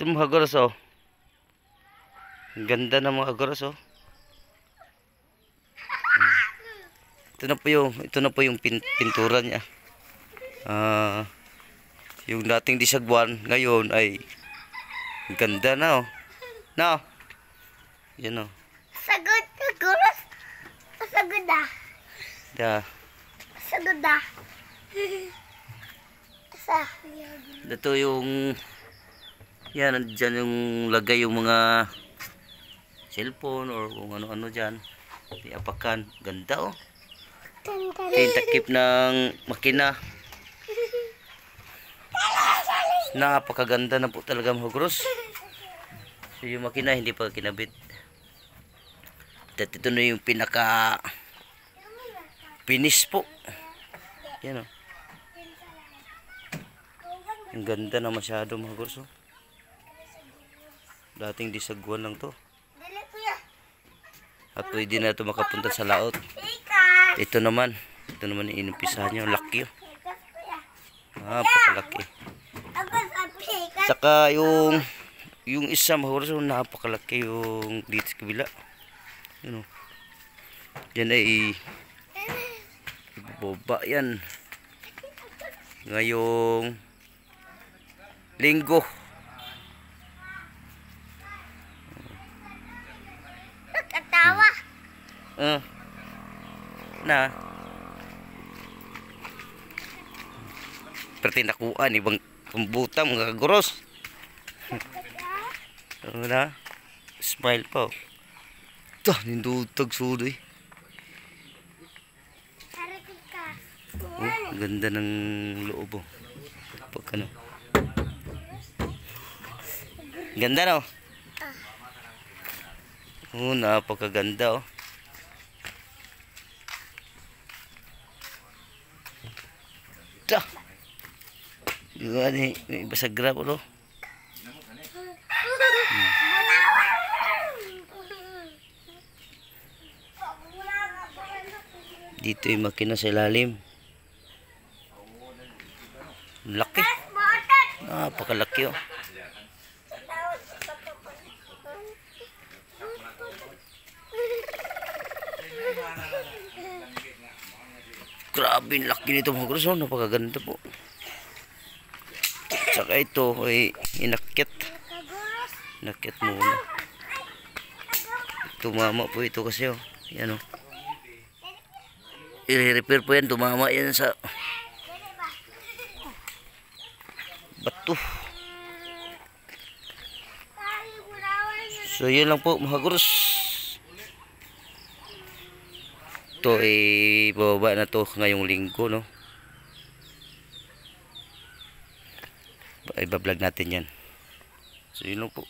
Ito mga agoros oh. Ang ganda ng mga agoros oh. Ito na po yung pintura niya. Yung dating disagwan ngayon ay ganda na oh. No. Yan oh. Sagod, agoros. Sagod ah. Da. Sagod ah. Ito yung yan, nandyan yung lagay yung mga cellphone or kung ano-ano dyan. Apakan. Ganda oh. Ito yung takip ng makina. Napakaganda na po talaga mga agoros. So yung makina hindi pa kinabit. At ito na yung pinaka finish po. Yan o. Ang ganda na masyado mga agoros. Dating disagwan lang to. At pwede na ito makapunta sa laot. Ito naman yung inumpisahan nyo. Laki oh. Napakalaki. Saka yung isa mga agoros, napakalaki yung dito sa kabila. Yun o. Yan ay boba yan. Ngayong linggo. Nakatawa. Na. Perti nakuan ibang pembutang mga agoros. Ano na? Smile pa. Tah, nindutag sudoy. Oh, ganda ng loob oh. Pag ano. Ganda no? Oh, napakaganda oh. Tah. Yung may basag grab oh. Dito yung makina sa ilalim. Laki. Napakalaki oh. Grabe yung laki nito mga agoros. Napakaganda po. Saka ito ay inakyat. Inakyat muna. Tumama po ito kasi oh. Yan oh. I-repair po yan. Tumama yan sa bato. So yun lang po mga agoros. Ito ay bababa na to ngayong linggo no. Ay bablog natin yan. So yun lang po.